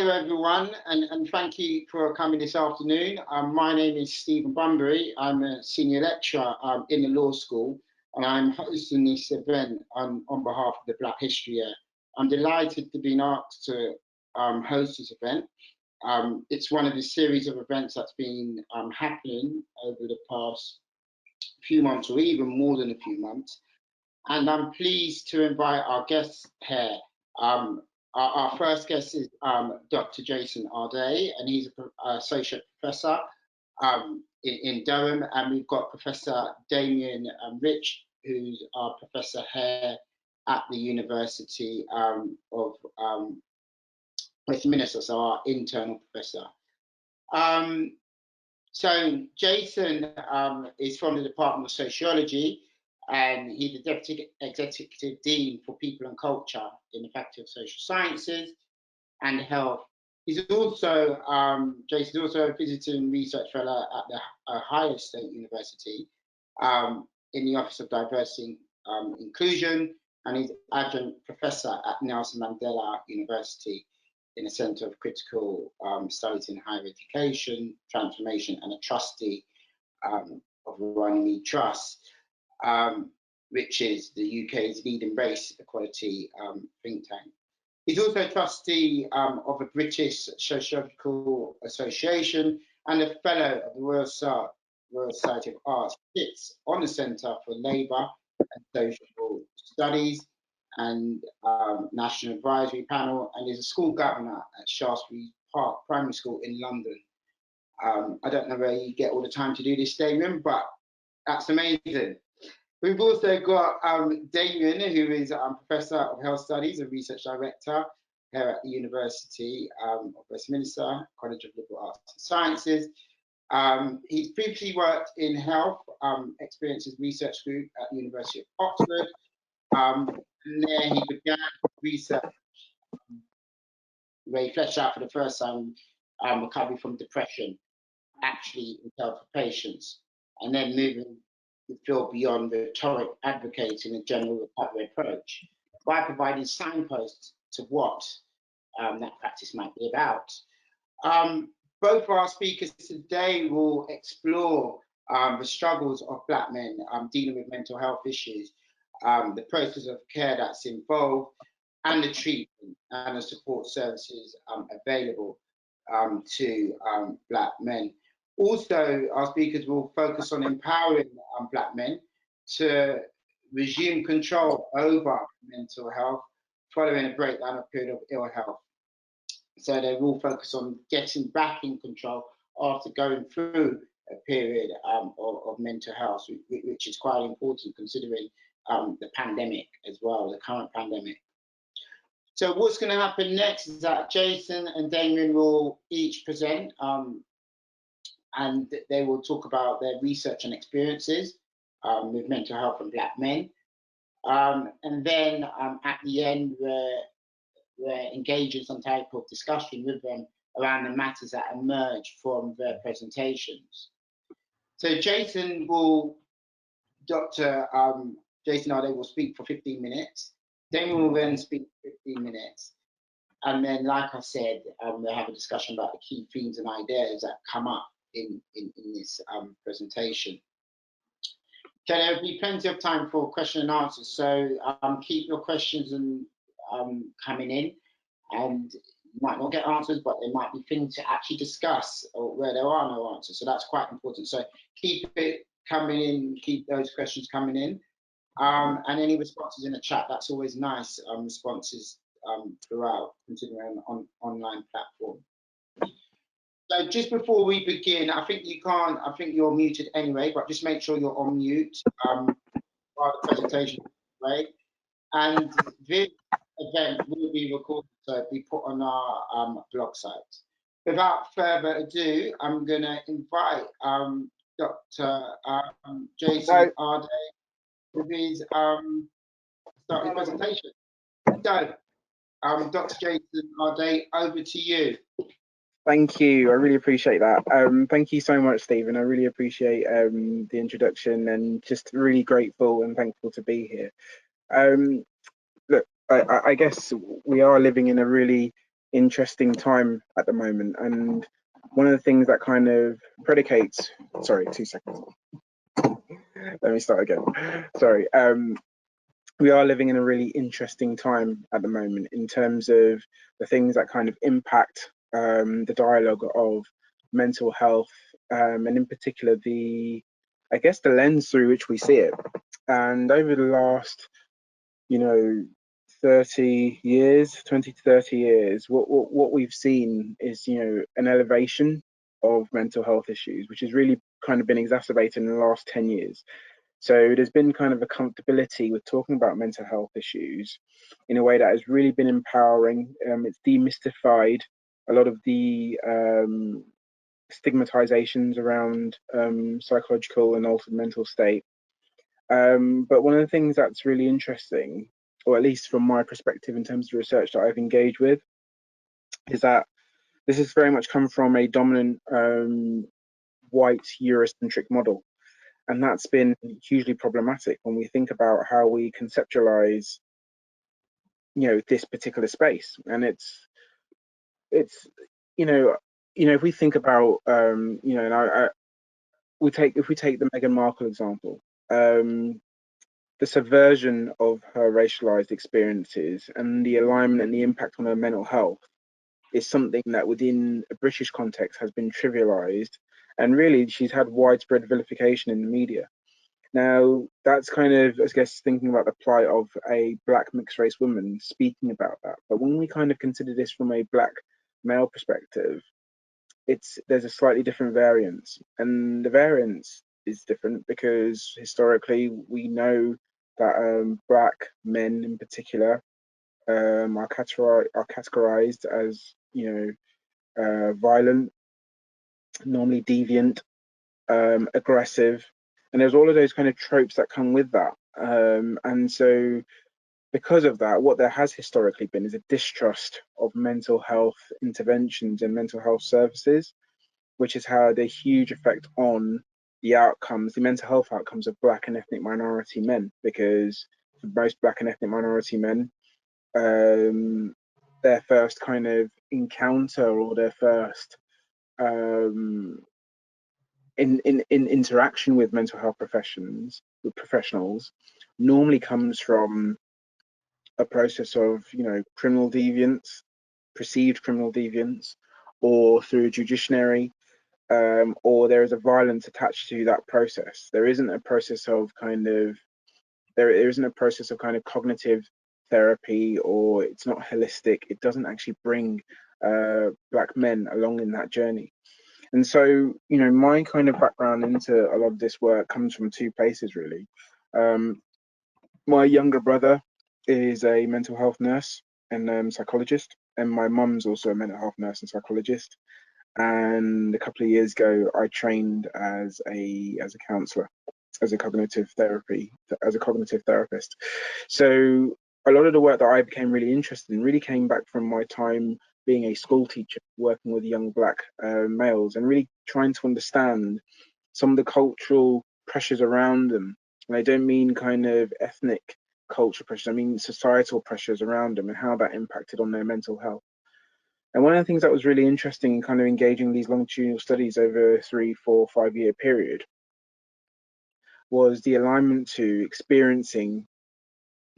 Hello everyone, and thank you for coming this afternoon. My name is Stephen Bunbury. I'm a senior lecturer in the law school, and I'm hosting this event on behalf of the Black History Year. I'm delighted to be asked to host this event. It's one of the series of events that's been happening over the past few months, or even more than a few months. And I'm pleased to invite our guests here. Our first guest is Dr. Jason Arday, and he's an associate professor in Durham. And we've got Professor Damien Rich, who's our professor here at the University of Westminster, so our internal professor. So Jason is from the Department of Sociology, and he's the Deputy Executive Dean for People and Culture in the Faculty of Social Sciences and Health. He's also, Jason's also a visiting research fellow at the Ohio State University in the Office of Diversity and Inclusion, and he's adjunct professor at Nelson Mandela University in the Center of Critical Studies in Higher Education, Transformation, and a trustee of Runnymede Trust. Which is the UK's leading race equality think tank. He's also a trustee of a British Sociological Association and a fellow of the Royal Society of Arts. Sits on the Centre for Labour and Social Studies and National Advisory Panel, and is a school governor at Shaftesbury Park Primary School in London. I don't know where you get all the time to do this, Damien, but that's amazing. We've also got Damien, who is Professor of Health Studies and Research Director here at the University of Westminster, College of Liberal Arts and Sciences. He's previously worked in Health Experiences Research Group at the University of Oxford. And there he began research where he fleshed out for the first time recovery from depression, actually in health for patients, and then moving the field beyond rhetoric, advocating a general recovery approach by providing signposts to what that practice might be about. Both of our speakers today will explore the struggles of Black men dealing with mental health issues, the process of care that's involved, and the treatment and the support services available to Black men. Also, our speakers will focus on empowering Black men to resume control over mental health following a breakdown of period of ill health. So they will focus on getting back in control after going through a period of mental health, which is quite important considering the pandemic as well, the current pandemic. So what's going to happen next is that Jason and Damien will each present and they will talk about their research and experiences with mental health and Black men. And then at the end, we're engaging some type of discussion with them around the matters that emerge from their presentations. So Jason will, Dr. Jason Arday will speak for 15 minutes. Damien will then speak for 15 minutes. And then, like I said, we'll have a discussion about the key themes and ideas that come up in this presentation. Okay, there'll be plenty of time for question and answers, so keep your questions coming in, and you might not get answers, but there might be things to actually discuss or where there are no answers, so that's quite important. So keep it coming in, keep those questions coming in, and any responses in the chat, that's always nice, responses throughout, considering an online platform. So just before we begin, I think you're muted anyway, but just make sure you're on mute while the presentation is right. And this event will be recorded, so it'll be put on our blog site. Without further ado, I'm going to invite Dr. Jason Arday with his start his presentation. So, Dr. Jason Arday, over to you. Thank you. I really appreciate that. Thank you so much, Stephen. I really appreciate the introduction, and just really grateful and thankful to be here. Look, I guess we are living in a really interesting time at the moment. And one of the things that kind of predicates, sorry, 2 seconds. Let me start again. Sorry. We are living in a really interesting time at the moment in terms of the things that kind of impact the dialogue of mental health, and in particular I guess the lens through which we see it. And over the last, 30 years, 20 to 30 years, what we've seen is, an elevation of mental health issues, which has really kind of been exacerbated in the last 10 years. So there's been kind of a comfortability with talking about mental health issues in a way that has really been empowering. It's demystified a lot of the stigmatizations around psychological and altered mental state. But one of the things that's really interesting, or at least from my perspective in terms of research that I've engaged with, is that this has very much come from a dominant white Eurocentric model. And that's been hugely problematic when we think about how we conceptualize, this particular space. And it's, if we think about, and if we take the Meghan Markle example, the subversion of her racialized experiences and the alignment and the impact on her mental health is something that within a British context has been trivialized. And really, she's had widespread vilification in the media. Now, that's kind of, I guess, thinking about the plight of a Black mixed race woman speaking about that. But when we kind of consider this from a Black male perspective, there's a slightly different variance. And the variance is different because historically we know that Black men in particular are categorized as, violent, normally deviant, aggressive, and there's all of those kind of tropes that come with that. And so because of that, what there has historically been is a distrust of mental health interventions and mental health services, which has had a huge effect on the outcomes, the mental health outcomes of Black and ethnic minority men, because for most Black and ethnic minority men, their first kind of encounter or their first in interaction with mental health professionals normally comes from a process of, criminal deviance, perceived criminal deviance, or through judiciary, or there is a violence attached to that process. There isn't a process of kind of cognitive therapy, or it's not holistic. It doesn't actually bring Black men along in that journey. And so, my kind of background into a lot of this work comes from two places, really. My younger brother is a mental health nurse and psychologist, and my mum's also a mental health nurse and psychologist. And a couple of years ago, I trained as a counsellor, as a cognitive therapist. So a lot of the work that I became really interested in really came back from my time being a school teacher, working with young Black males, and really trying to understand some of the cultural pressures around them. And I don't mean kind of ethnic culture pressures, I mean societal pressures around them and how that impacted on their mental health. And one of the things that was really interesting in kind of engaging these longitudinal studies over a 3, 4, 5 year period was the alignment to experiencing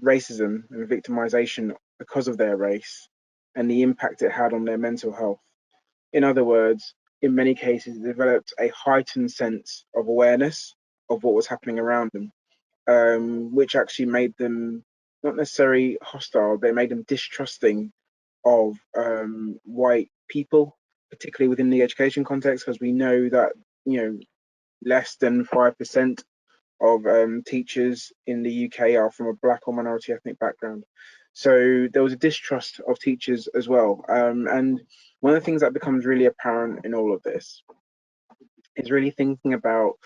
racism and victimization because of their race and the impact it had on their mental health. In other words, in many cases, they developed a heightened sense of awareness of what was happening around them, which actually made them not necessarily hostile, but it made them distrusting of white people, particularly within the education context, because we know that, less than 5% of teachers in the UK are from a Black or minority ethnic background. So there was a distrust of teachers as well. And one of the things that becomes really apparent in all of this is really thinking about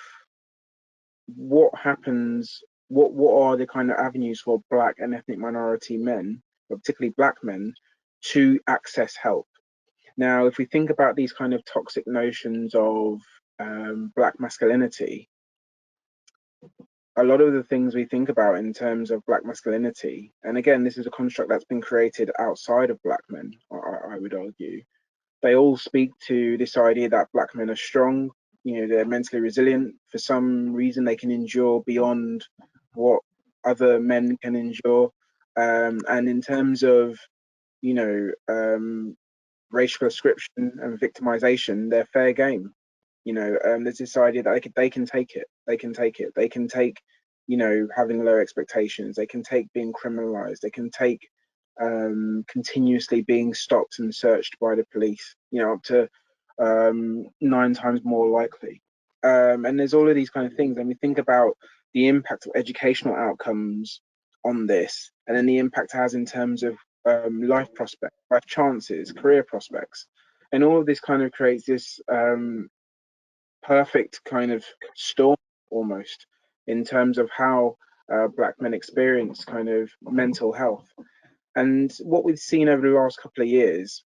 what happens, what are the kind of avenues for Black and ethnic minority men, but particularly Black men, to access help. Now, if we think about these kind of toxic notions of Black masculinity, a lot of the things we think about in terms of black masculinity, and again, this is a construct that's been created outside of black men, I would argue, they all speak to this idea that black men are strong, they're mentally resilient. For some reason, they can endure beyond what other men can endure. And in terms of, racial ascription and victimization, they're fair game. There's this idea that they can take it. They can take it. They can take, having low expectations. They can take being criminalized. They can take continuously being stopped and searched by the police, up to 9 times more likely. And there's all of these kind of things. And we think about the impact of educational outcomes on this, and then the impact it has in terms of life prospects, life chances, career prospects. And all of this kind of creates this perfect kind of storm almost in terms of how black men experience kind of mental health. And what we've seen over the last couple of years,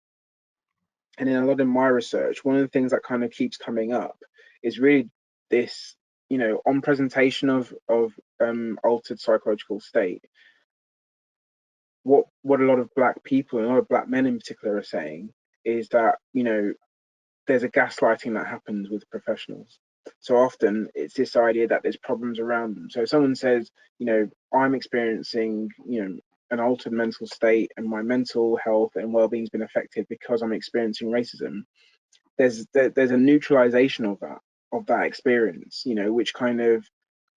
and in a lot of my research, one of the things that kind of keeps coming up is really this, on presentation of altered psychological state. What a lot of black people and a lot of black men in particular are saying is that, there's a gaslighting that happens with professionals. So often it's this idea that there's problems around them. So if someone says, I'm experiencing, an altered mental state and my mental health and well-being has been affected because I'm experiencing racism, there's a neutralization of that experience, which kind of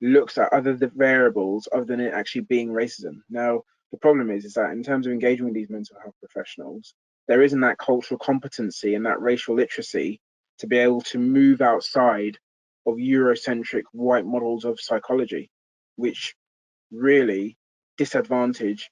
looks at other the variables other than it actually being racism. Now, the problem is that in terms of engaging with these mental health professionals, there isn't that cultural competency and that racial literacy to be able to move outside of Eurocentric white models of psychology, which really disadvantage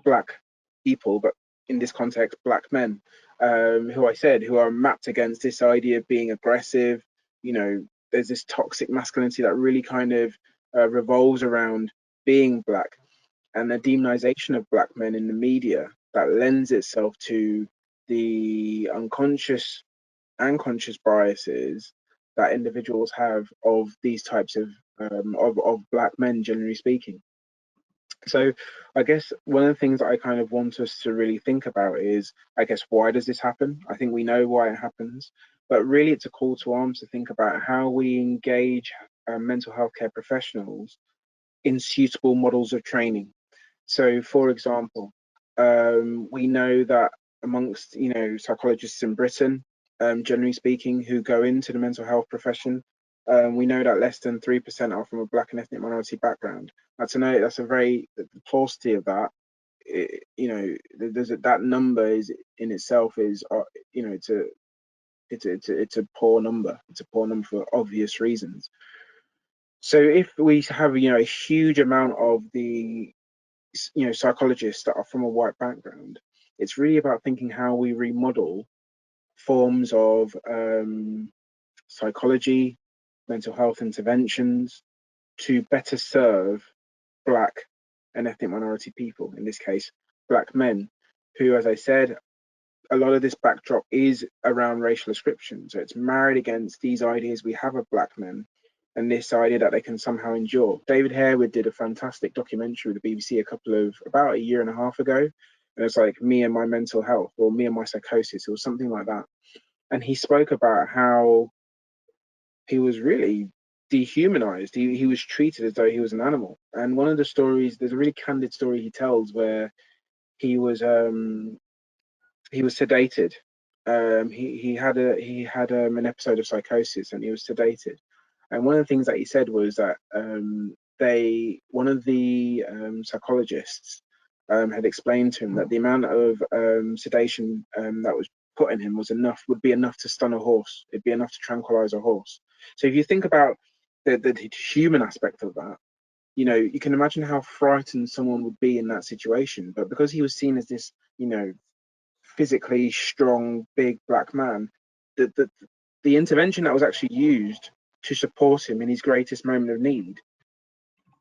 black people, but in this context, black men, who are mapped against this idea of being aggressive. There's this toxic masculinity that really kind of revolves around being black, and the demonization of black men in the media that lends itself to the unconscious and conscious biases that individuals have of these types of black men, generally speaking. So I guess one of the things that I kind of want us to really think about is, I guess, why does this happen? I think we know why it happens, but really it's a call to arms to think about how we engage mental health care professionals in suitable models of training. So, for example, we know that amongst psychologists in Britain, generally speaking, who go into the mental health profession, we know that less than 3% are from a black and ethnic minority background. That's a very, the paucity of that. That number is in itself is it's a poor number. It's a poor number for obvious reasons. So if we have a huge amount of the psychologists that are from a white background, it's really about thinking how we remodel forms of psychology, mental health interventions to better serve black and ethnic minority people, in this case black men, who, as I said, a lot of this backdrop is around racial ascription. So it's married against these ideas we have of black men and this idea that they can somehow endure. David Harewood did a fantastic documentary with the BBC about a year and a half ago. And it's like Me and My Mental Health, or Me and My Psychosis, or something like that. And he spoke about how he was really dehumanized. He was treated as though he was an animal. And one of the stories, there's a really candid story he tells where he was sedated. He had an episode of psychosis and he was sedated. And one of the things that he said was that one of the psychologists had explained to him that the amount of sedation that was put in him would be enough to stun a horse. It'd be enough to tranquilize a horse. So if you think about the human aspect of that, you can imagine how frightened someone would be in that situation. But because he was seen as this, physically strong, big black man, the intervention that was actually used to support him in his greatest moment of need,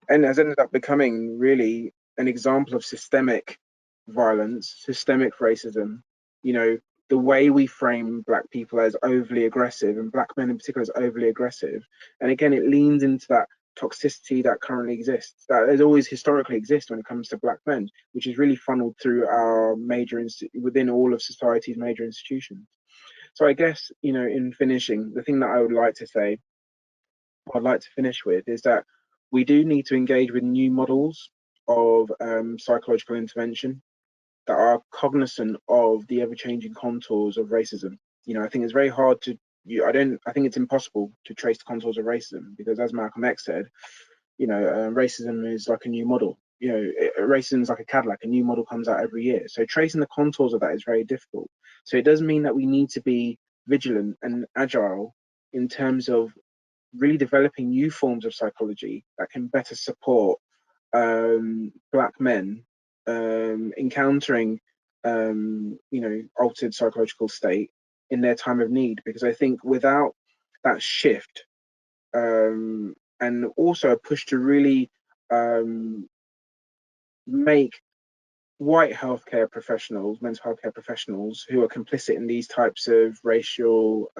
and has ended up becoming really an example of systemic violence, systemic racism. The way we frame black people as overly aggressive, and black men in particular as overly aggressive. And again, it leans into that toxicity that currently exists, that has always historically existed when it comes to black men, which is really funneled through our within all of society's major institutions. So I guess, you know, in finishing, the thing that I would like to say, I'd like to finish with, is that we do need to engage with new models of psychological intervention that are cognizant of the ever-changing contours of racism. You know, I think it's very hard to, I think it's impossible to trace the contours of racism, because as Malcolm X said, you know, racism is like a new model. You know, racism is like a Cadillac, a new model comes out every year. So tracing the contours of that is very difficult. So it does mean that we need to be vigilant and agile in terms of really developing new forms of psychology that can better support black men encountering you know, altered psychological state in their time of need. Because I think without that shift, and also a push to really make white healthcare professionals, mental health care professionals who are complicit in these types of racial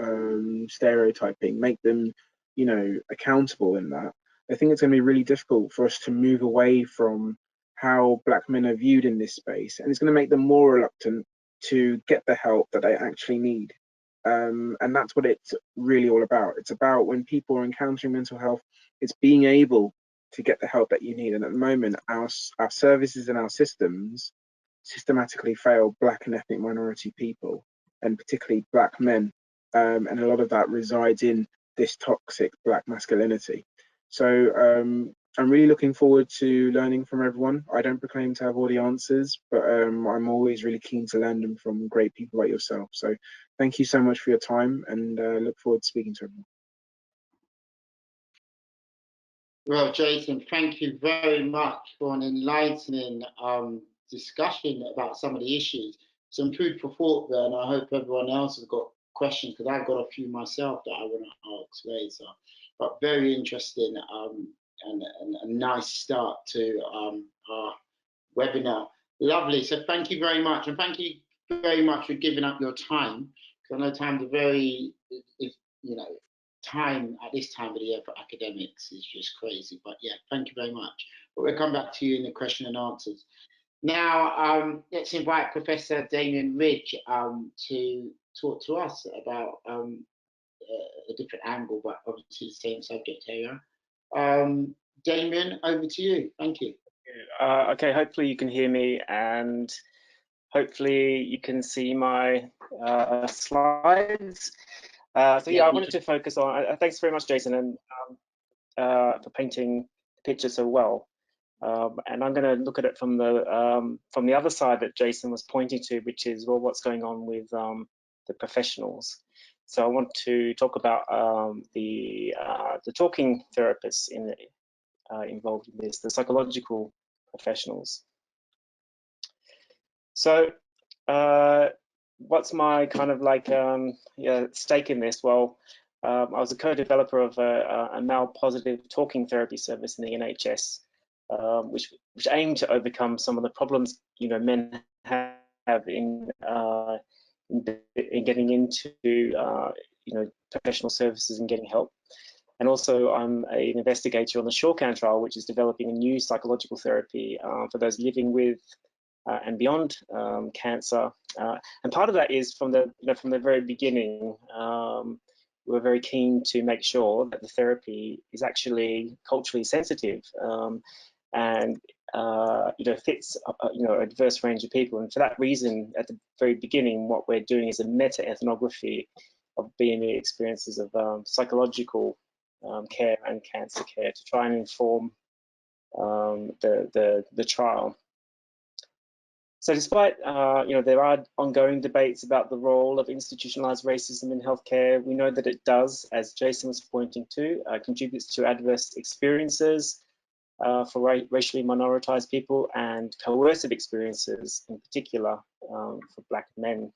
stereotyping, make them, you know, accountable in that. I think it's going to be really difficult for us to move away from how black men are viewed in this space, and it's going to make them more reluctant to get the help that they actually need. And that's what it's really all about. It's about, when people are encountering mental health, it's being able to get the help that you need. And at the moment, our services and our systems systematically fail black and ethnic minority people, and particularly black men. And a lot of that resides in this toxic black masculinity. So I'm really looking forward to learning from everyone. I don't proclaim to have all the answers, but I'm always really keen to learn them from great people like yourself. So thank you so much for your time, and look forward to speaking to everyone. Well, Jason, thank you very much for an enlightening discussion about some of the issues. Some food for thought there, and I hope everyone else has got questions, because I've got a few myself that I want to ask later. But very interesting and a nice start to our webinar. Lovely. So thank you very much, and thank you very much for giving up your time, because I know times are very, you know, time at this time of the year for academics is just crazy. But yeah, thank you very much. But we'll come back to you in the question and answers. Now, let's invite Professor Damien Ridge to talk to us about a different angle, but obviously the same subject area. Damien, over to you. Thank you. Okay, hopefully you can hear me, and hopefully you can see my slides. So yeah, I wanted to focus on, thanks very much, Jason, and for painting the picture so well. And I'm going to look at it from the other side that Jason was pointing to, which is, well, what's going on with the professionals. So I want to talk about the talking therapists involved in this, the psychological professionals. So what's my kind of like stake in this? Well, I was a co-developer of a male positive talking therapy service in the NHS, which aimed to overcome some of the problems, you know, men have in getting into you know, professional services and getting help. And also, I'm an investigator on the Shoreham trial, which is developing a new psychological therapy for those living with and beyond cancer. And part of that is from the very beginning, we were very keen to make sure that the therapy is actually culturally sensitive and you know, fits you know, a diverse range of people. And for that reason, at the very beginning, what we're doing is a meta-ethnography of BME experiences of psychological care and cancer care to try and inform the trial. So despite you know, there are ongoing debates about the role of institutionalized racism in healthcare, we know that it does, as Jason was pointing to, contributes to adverse experiences for racially minoritized people, and coercive experiences in particular for Black men.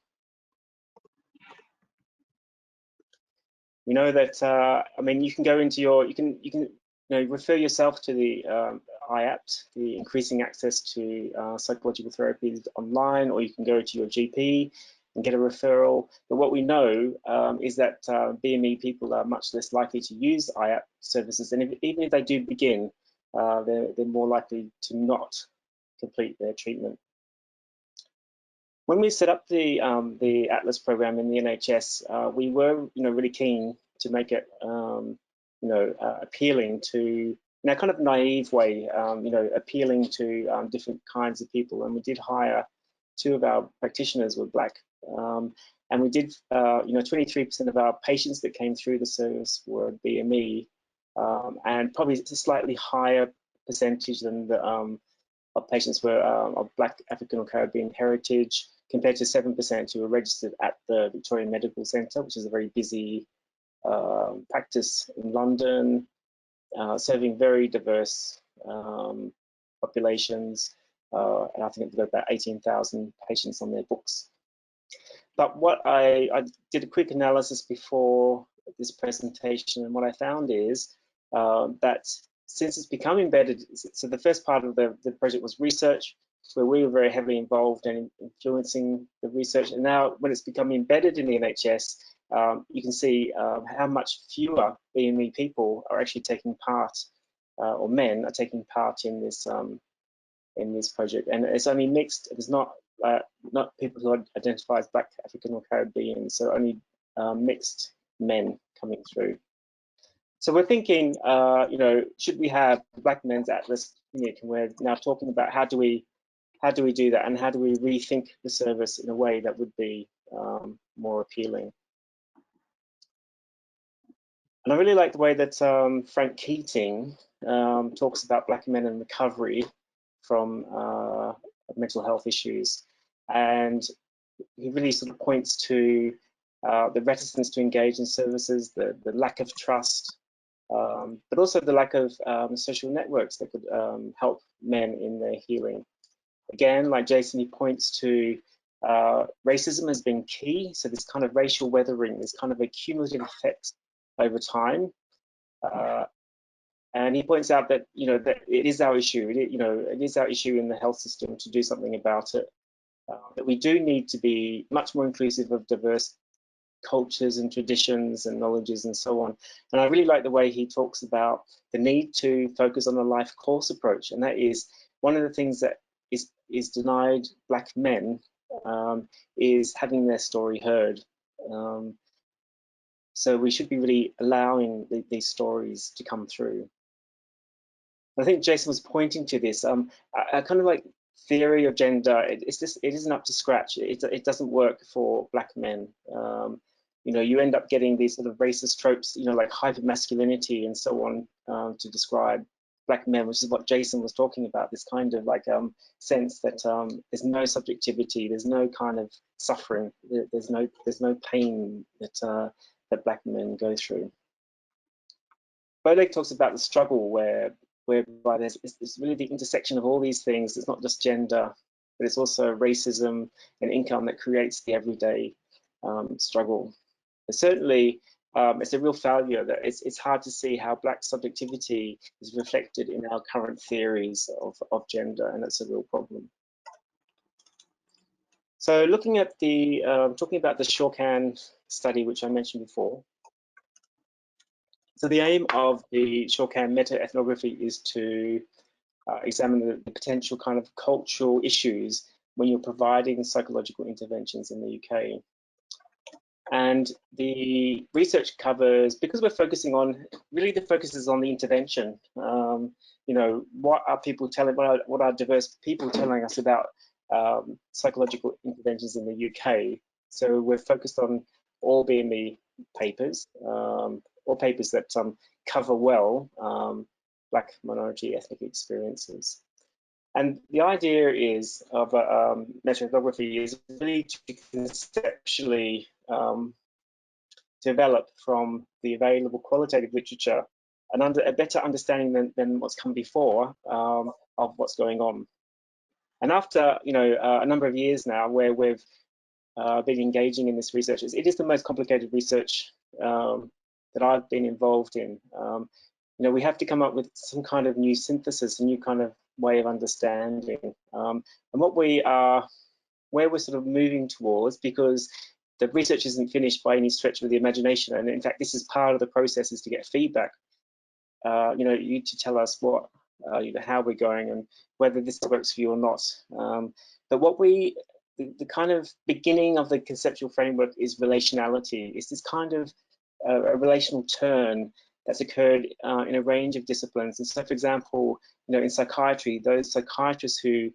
We know that I mean, you can go into your, you can you know, refer yourself to the IAPT, the Increasing Access to Psychological Therapies online, or you can go to your GP and get a referral. But what we know is that BME people are much less likely to use IAP services, and even if they do begin, they're more likely to not complete their treatment. When we set up the Atlas program in the NHS, we were, really keen to make it, appealing to, in a kind of naive way, appealing to different kinds of people. And we did hire 2 of our practitioners were Black, and we did, 23% of our patients that came through the service were BME, and probably it's a slightly higher percentage than the of patients were of Black, African or Caribbean heritage, compared to 7% who were registered at the Victoria Medical Centre, which is a very busy practice in London, serving very diverse populations, and I think they've got about 18,000 patients on their books. But what I did a quick analysis before this presentation, and what I found is that since it's become embedded, so the first part of the project was research, where we were very heavily involved in influencing the research. And now when it's become embedded in the NHS, you can see how much fewer BME people are actually taking part, or men are taking part in this project. And it's only mixed. There's not people who identify as Black, African or Caribbean, so only mixed men coming through. So we're thinking, should we have Black Men's Atlas Clinic? And we're now talking about how do we do that, and how do we rethink the service in a way that would be more appealing. And I really like the way that Frank Keating talks about Black men in recovery from mental health issues, and he really sort of points to the reticence to engage in services, the lack of trust, but also the lack of social networks that could help men in their healing. Again, like Jason, he points to racism as being key. So this kind of racial weathering, this kind of a cumulative effect over time. And he points out that, that it is our issue. It is our issue in the health system to do something about it. That we do need to be much more inclusive of diverse cultures and traditions and knowledges and so on. And I really like the way he talks about the need to focus on a life course approach. And that is one of the things that is denied Black men, is having their story heard. So we should be really allowing these stories to come through. I think Jason was pointing to this. I kind of like theory of gender. It isn't up to scratch. It doesn't work for Black men. You end up getting these sort of racist tropes, like hypermasculinity and so on, to describe Black men, which is what Jason was talking about. This kind of like sense that there's no subjectivity, there's no kind of suffering, there's no pain that Black men go through. Bowleg talks about the struggle whereby it's really the intersection of all these things. It's not just gender, but it's also racism and income that creates the everyday struggle. But certainly, it's a real failure that it's hard to see how Black subjectivity is reflected in our current theories of gender, and that's a real problem. So looking at talking about the Shorcan study, which I mentioned before. So the aim of the Shorcan meta-ethnography is to examine the potential kind of cultural issues when you're providing psychological interventions in the UK. And the research covers, because we're focusing on, really the focus is on the intervention. What are people telling, what are diverse people telling us about psychological interventions in the UK? So we're focused on all BME papers, or papers that cover well Black minority ethnic experiences. And the idea is of meta-ethnography is really to conceptually develop from the available qualitative literature a better understanding than what's come before of what's going on. And after a number of years now, where we've been engaging in this research, it is the most complicated research that I've been involved in. We have to come up with some kind of new synthesis, a new kind of way of understanding. And what we are where we're sort of moving towards, because the research isn't finished by any stretch of the imagination, and in fact this is part of the process, is to get feedback. You to tell us what, how we're going and whether this works for you or not. But what the kind of beginning of the conceptual framework is relationality. It's this kind of a relational turn that's occurred in a range of disciplines. And so, for example, in psychiatry, those psychiatrists who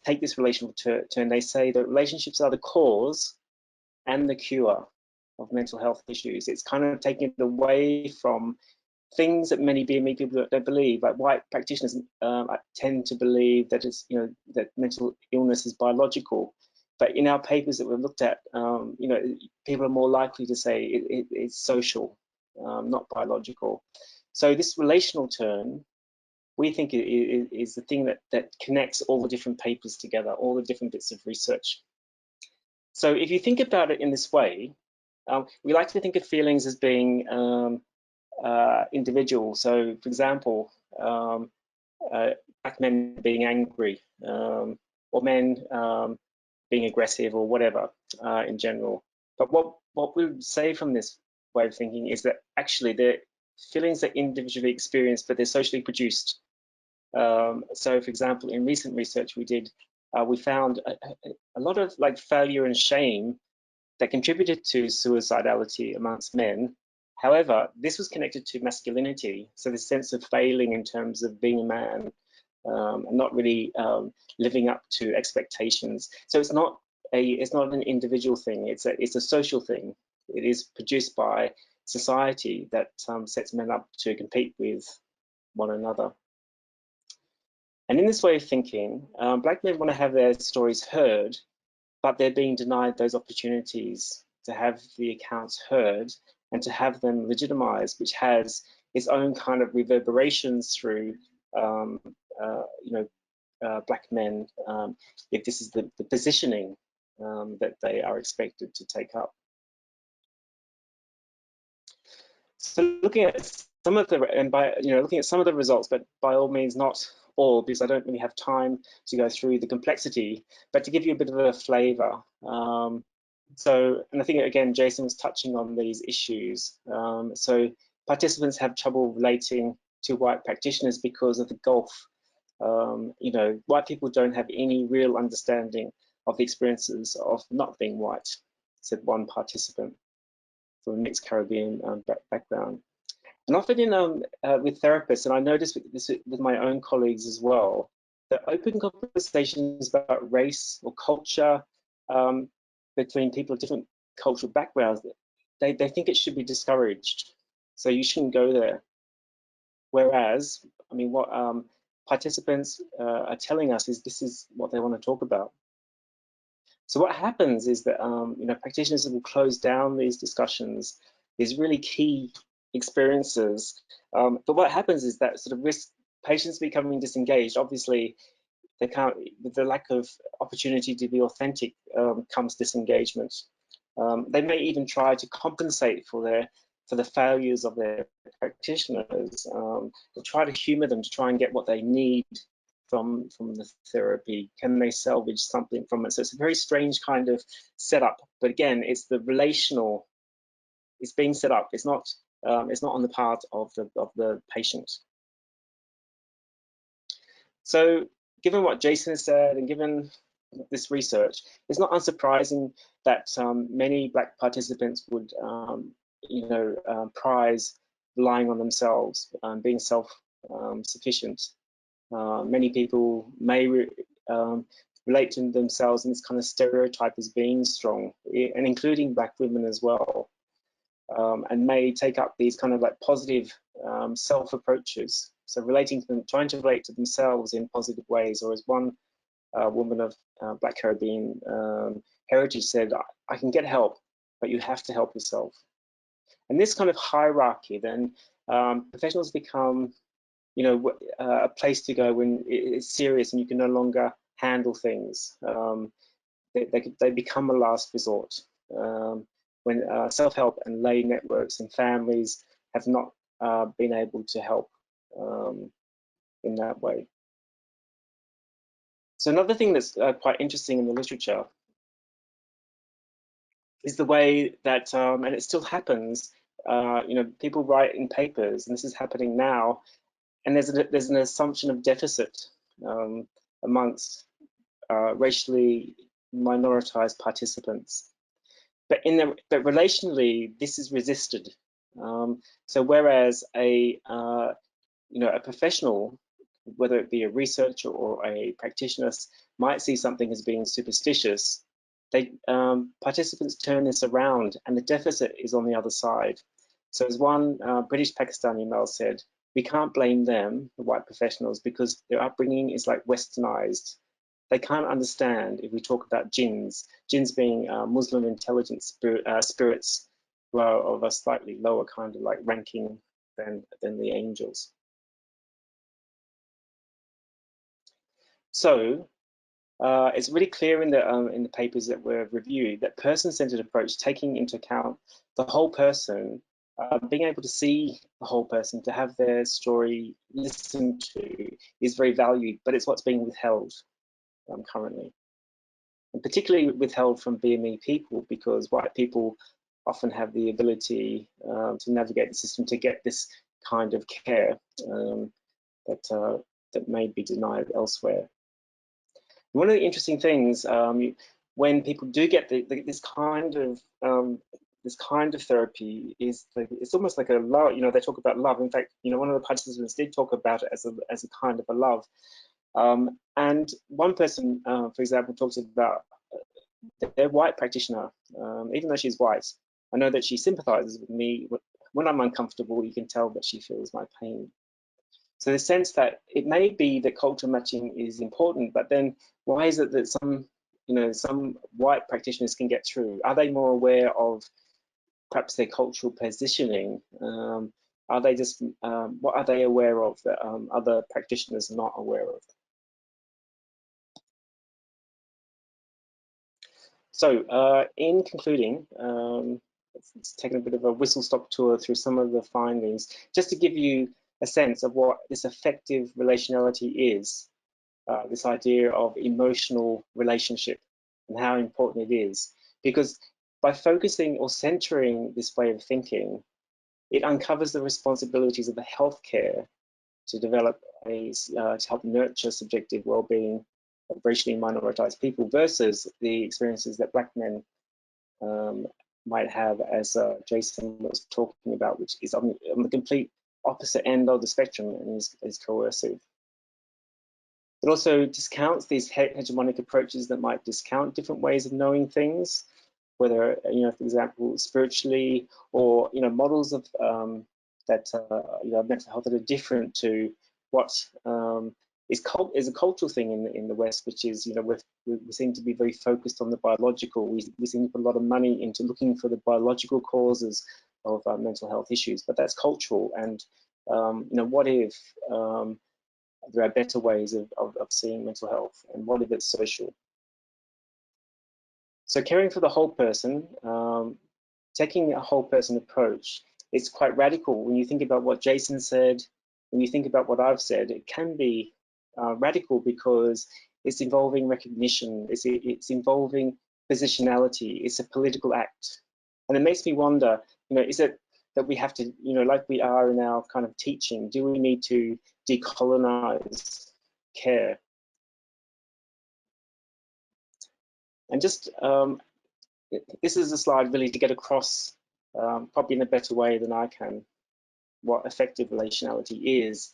take this relational turn, they say that relationships are the cause and the cure of mental health issues. It's kind of taking it away from things that many BME people don't believe. Like white practitioners tend to believe that it's that mental illness is biological, but in our papers that we've looked at, people are more likely to say it's social, not biological. So this relational turn, we think is the thing that connects all the different papers together, all the different bits of research. So if you think about it in this way, we like to think of feelings as being individual. So, for example, black men being angry, or men being aggressive, or whatever in general. But what we would say from this way of thinking is that actually they're feelings are individually experienced, but they're socially produced. So, for example, in recent research we did, we found a lot of failure and shame that contributed to suicidality amongst men. However, this was connected to masculinity, so the sense of failing in terms of being a man and not really living up to expectations. So it's not an individual thing; it's a social thing. It is produced by society that sets men up to compete with one another. And in this way of thinking, black men want to have their stories heard, but they're being denied those opportunities to have the accounts heard and to have them legitimized, which has its own kind of reverberations through, black men, if this is the positioning that they are expected to take up. So looking at some of the, looking at some of the results, but by all means not all, because I don't really have time to go through the complexity, but to give you a bit of a flavor. And I think again, Jason was touching on these issues. So participants have trouble relating to white practitioners because of the gulf. White people don't have any real understanding of the experiences of not being white, said one participant from a mixed Caribbean background. And often with therapists, and I noticed this with my own colleagues as well, that open conversations about race or culture between people of different cultural backgrounds, they think it should be discouraged. So you shouldn't go there. Whereas, I mean, what participants are telling us is this is what they want to talk about. So what happens is that practitioners will close down these discussions, these really key experiences. But what happens is that sort of risk patients becoming disengaged. Obviously, they can't, with the lack of opportunity to be authentic comes disengagement. They may even try to compensate for the failures of their practitioners, or try to humor them to try and get what they need from the therapy. Can they salvage something from it? So it's a very strange kind of setup. But again, it's the relational. It's being set up. It's not on the part of the patient. So, given what Jason said, and given this research, it's not unsurprising that many Black participants would, prize relying on themselves, being self-sufficient. Many people may relate to themselves in this kind of stereotype as being strong, and including Black women as well, and may take up these kind of like positive self-approaches. So relating to them, trying to relate to themselves in positive ways, or as one woman of Black Caribbean heritage said, I can get help, but you have to help yourself. And this kind of hierarchy, then professionals become, a place to go when it's serious and you can no longer handle things. They become a last resort when self-help and lay networks and families have not been able to help in that way. So another thing that's quite interesting in the literature is the way that, and it still happens, people write in papers, and this is happening now, and there's an assumption of deficit amongst racially minoritized participants. But relationally, this is resisted. So whereas a professional, whether it be a researcher or a practitioner, might see something as being superstitious, participants turn this around, and the deficit is on the other side. So as one British Pakistani male said, we can't blame them, the white professionals, because their upbringing is like westernized. They can't understand if we talk about jinns being Muslim intelligent spirits who are of a slightly lower kind of like ranking than the angels. So it's really clear in the papers that were reviewed that person-centered approach, taking into account the whole person, being able to see the whole person, to have their story listened to, is very valued, but it's what's being withheld currently, and particularly withheld from BME people, because white people often have the ability to navigate the system to get this kind of care that may be denied elsewhere. One of the interesting things, when people do get this kind of therapy, is it's almost like a love. They talk about love. In fact, one of the participants did talk about it as a kind of a love. And one person, for example, talks about their white practitioner. Even though she's white, I know that she sympathizes with me. When I'm uncomfortable, you can tell that she feels my pain. So the sense that it may be that culture matching is important, but then why is it that some white practitioners can get through? Are they more aware of perhaps their cultural positioning? Are they just, what are they aware of that other practitioners are not aware of? So in concluding, it's taken a bit of a whistle-stop tour through some of the findings, just to give you a sense of what this effective relationality is, this idea of emotional relationship and how important it is. Because by focusing or centering this way of thinking, it uncovers the responsibilities of the healthcare to develop to help nurture subjective well-being of racially minoritized people versus the experiences that Black men might have, as Jason was talking about, which is on the complete opposite end of the spectrum and is coercive. It also discounts these hegemonic approaches that might discount different ways of knowing things, whether, for example, spiritually, or models of mental health that are different to what is a cultural thing in the West, which is, we seem to be very focused on the biological. We seem to put a lot of money into looking for the biological causes of mental health issues, but that's cultural. And what if there are better ways of seeing mental health, and what if it's social? So caring for the whole person, taking a whole person approach, it's quite radical. When you think about what Jason said, when you think about what I've said, it can be radical because it's involving recognition, it's involving positionality, it's a political act. And it makes me wonder, is it that we have to, like we are in our kind of teaching, do we need to decolonize care? And just, this is a slide really to get across, probably in a better way than I can, what effective relationality is,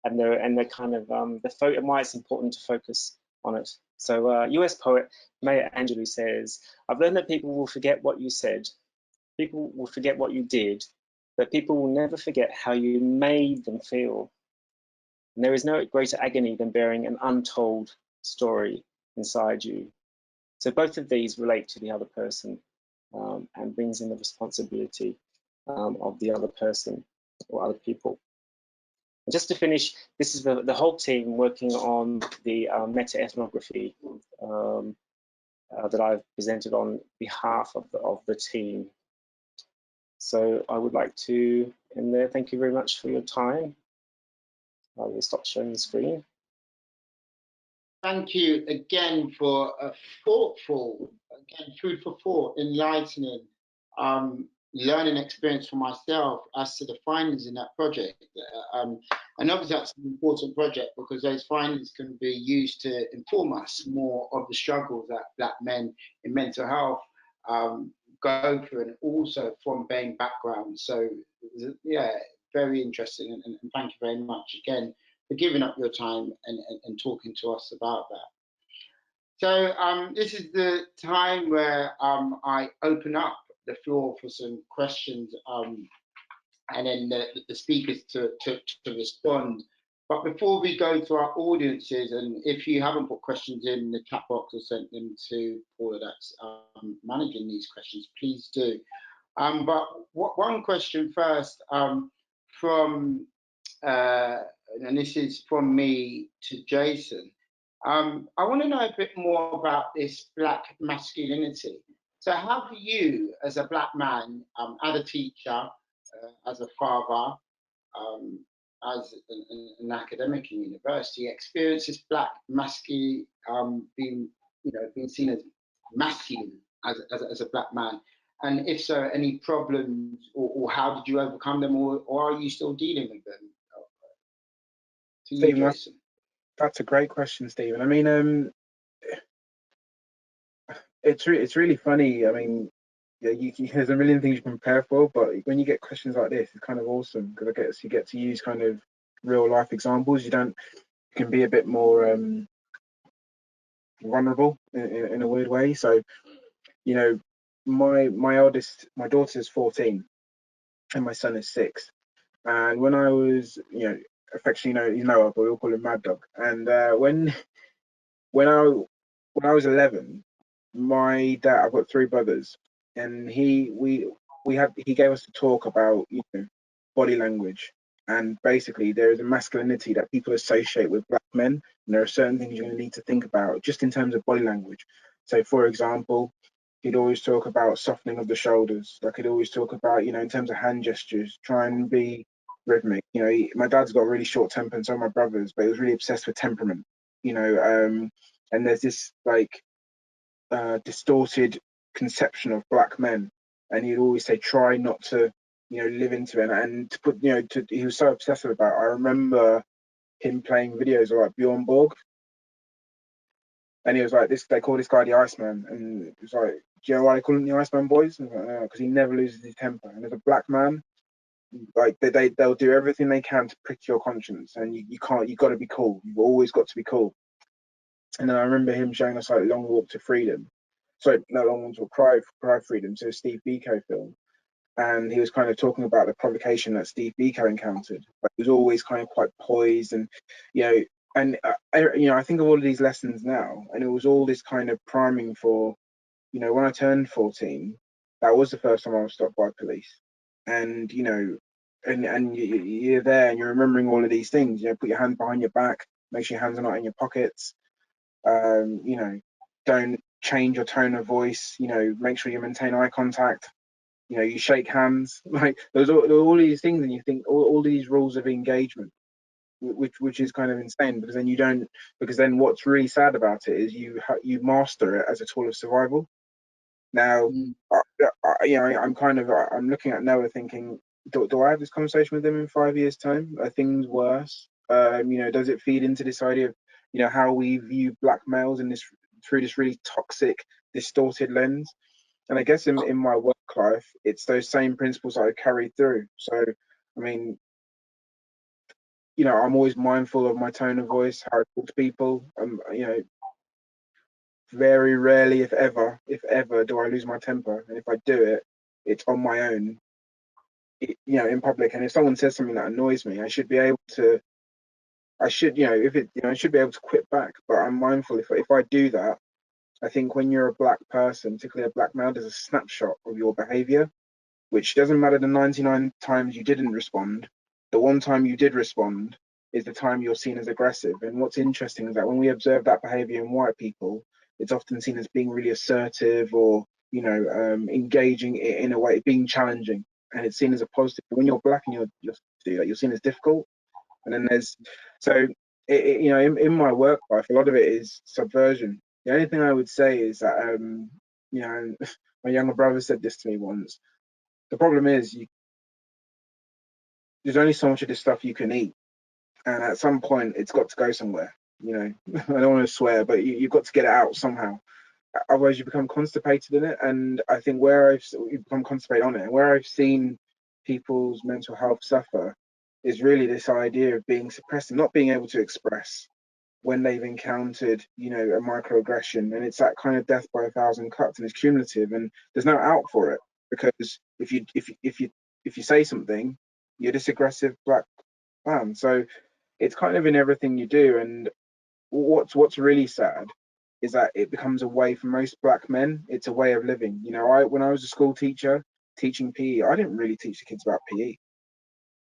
and the kind of and why it's important to focus on it. So US poet Maya Angelou says, "I've learned that people will forget what you said, people will forget what you did, but people will never forget how you made them feel. And there is no greater agony than bearing an untold story inside you." So both of these relate to the other person and brings in the responsibility of the other person or other people. And just to finish, this is the whole team working on the meta-ethnography that I've presented on behalf of the team. So I would like to end there. Thank you very much for your time. I will stop sharing the screen. Thank you again for a thoughtful, again, food for thought, enlightening, learning experience for myself as to the findings in that project. And obviously that's an important project because those findings can be used to inform us more of the struggles that Black men in mental health go through, and also from BAME backgrounds. So yeah, very interesting, and thank you very much again for giving up your time and talking to us about that. So this is the time where I open up the floor for some questions, and then the speakers to respond. But before we go to our audiences, and if you haven't put questions in the chat box or sent them to Paula that's managing these questions, please do. But one question first from, and this is from me to Jason. I want to know a bit more about this Black masculinity. So have you, as a Black man, as a teacher, as a father, as an academic in university, experienced this Black masculine, being seen as masculine as a Black man? And if so, any problems, or how did you overcome them, or are you still dealing with them? To you, Stephen, Jason. that's a great question, Stephen. I mean, it's really funny. I mean, yeah, there's a million things you can prepare for, but when you get questions like this, it's kind of awesome because I guess you get to use kind of real life examples. You can be a bit more vulnerable in a weird way. So, you know, my daughter's 14, and my son is 6. And when I was, affectionately, her, but we all call him Mad Dog. And when I was 11, my dad, I've got 3 brothers, and he gave us a talk about body language, and basically there is a masculinity that people associate with Black men, and there are certain things you're going to need to think about just in terms of body language. So, for example, he'd always talk about softening of the shoulders. Like he'd always talk about, in terms of hand gestures, try and be rhythmic. My dad's got a really short temper, and so are my brothers, but he was really obsessed with temperament. And there's this distorted conception of Black men, and he'd always say, try not to, live into it. And to put, he was so obsessive about it. I remember him playing videos of like Bjorn Borg, and he was like, they call this guy the Iceman, and it was like, do you know why they call him the Iceman, boys? Because he never loses his temper, and as a Black man, like they'll do everything they can to prick your conscience, and you got to be cool. You've always got to be cool. And then I remember him showing us like Long Walk to Freedom. Sorry, no, Long Walk to Cry Freedom. So Steve Biko film. And he was kind of talking about the provocation that Steve Biko encountered. But he was always kind of quite poised, and I think of all of these lessons now, and it was all this kind of priming for, when I turned 14, that was the first time I was stopped by police, and and you're there and you're remembering all of these things. Put your hands behind your back, make sure your hands are not in your pockets. Don't change your tone of voice. Make sure you maintain eye contact. You shake hands. Like there's all these things, and you think all these rules of engagement, which is kind of insane, because then you don't. Because then what's really sad about it is you master it as a tool of survival. Now, I'm looking at Noah thinking, do I have this conversation with them in 5 years' time? Are things worse? Does it feed into this idea of how we view Black males through this really toxic, distorted lens? And I guess in my work life, it's those same principles that I carry through. So, I mean, I'm always mindful of my tone of voice, how I talk to people. Very rarely, if ever, do I lose my temper. And if I do it, it's on my own, in public. And if someone says something that annoys me, I should be able to, I should be able to quit back. But I'm mindful if I do that, I think when you're a Black person, particularly a Black male, there's a snapshot of your behavior, which doesn't matter the 99 times you didn't respond. The one time you did respond is the time you're seen as aggressive. And what's interesting is that when we observe that behavior in white people, it's often seen as being really assertive or, engaging in a way, being challenging. And it's seen as a positive. But when you're Black and you're seen as difficult. And then you know, in my work life, a lot of it is subversion. The only thing I would say is that, you know, my younger brother said this to me once. The problem is, there's only so much of this stuff you can eat, and at some point, it's got to go somewhere. You know, I don't want to swear, but you've got to get it out somehow. Otherwise, you become constipated in it. And I think you become constipated on it, and where I've seen people's mental health suffer is really this idea of being suppressed and not being able to express when they've encountered, you know, a microaggression, and it's that kind of death by a thousand cuts, and it's cumulative, and there's no out for it, because if you say something, you're this aggressive black man. So it's kind of in everything you do. And what's really sad is that it becomes a way for most black men. It's a way of living. You know, when I was a school teacher teaching PE, I didn't really teach the kids about PE.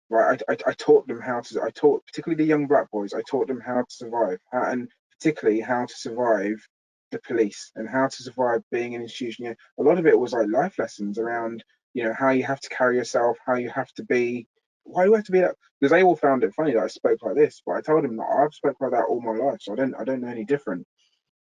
Right, I taught them how to. I taught particularly the young black boys. I taught them how to survive, and particularly how to survive the police and how to survive being an institution. You know, a lot of it was like life lessons around, you know, how you have to carry yourself, how you have to be. Why do I have to be that? Because they all found it funny that I spoke like this, but I told them that I've spoke like that all my life, so I don't know any different.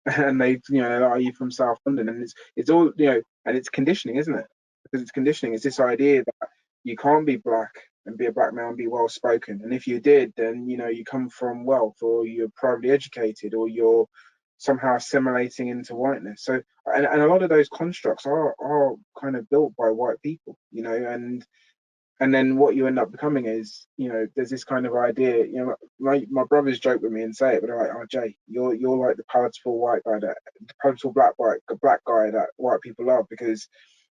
And they, you know, they're like, are you from South London? And it's all, you know, and it's conditioning, isn't it? Because it's conditioning. It's this idea that you can't be black and be a black man and be well spoken. And if you did, then, you know, you come from wealth, or you're privately educated, or you're somehow assimilating into whiteness. So, and a lot of those constructs are kind of built by white people, you know, and then what you end up becoming is, you know, there's this kind of idea, you know, my brothers joke with me and say it, but they're like, oh, Jay, you're like the palatable the palatable black guy that white people love, because,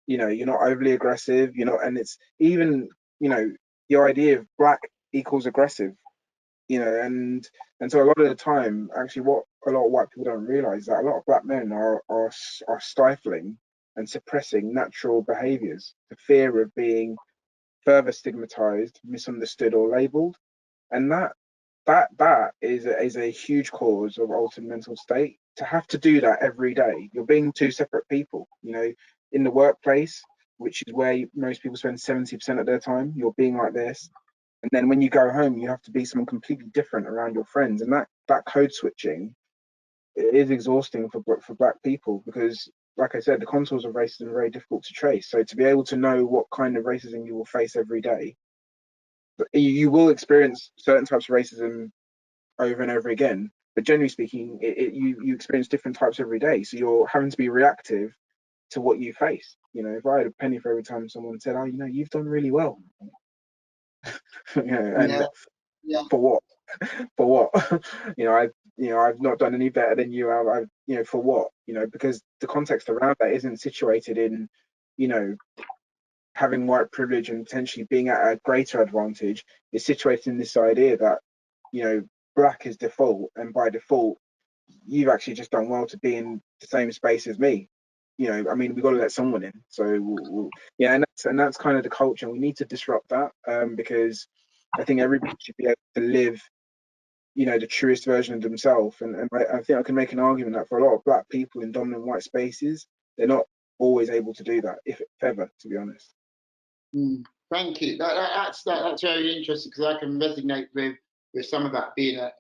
you know, you're not overly aggressive, you're not, and it's even, you know, the idea of black equals aggressive, you know, and so a lot of the time, actually, what a lot of white people don't realize, that a lot of black men are stifling and suppressing natural behaviors, the fear of being further stigmatized, misunderstood, or labeled. And that is a huge cause of altered mental state. To have to do that every day, you're being two separate people, you know, in the workplace, which is where most people spend 70% of their time, you're being like this. And then when you go home, you have to be someone completely different around your friends. And that code switching is exhausting for black people, because, like I said, the contours of racism are very difficult to trace. So to be able to know what kind of racism you will face every day, you will experience certain types of racism over and over again. But generally speaking, you experience different types every day. So you're having to be reactive to what you face. You know, if I had a penny for every time someone said, "Oh, you know, you've done really well," you know, and Yeah. for what? For what? I've not done any better than you. You know, for what? You know, because the context around that isn't situated in, you know, having white privilege and potentially being at a greater advantage. Is situated in this idea that, you know, black is default, and by default, you've actually just done well to be in the same space as me. You know, I mean, we've got to let someone in. So, yeah, and that's kind of the culture. We need to disrupt that, because I think everybody should be able to live, you know, the truest version of themselves. And I think I can make an argument that for a lot of black people in dominant white spaces, they're not always able to do that, if ever, to be honest. Thank you. That's very interesting, because I can resonate with some of that, being a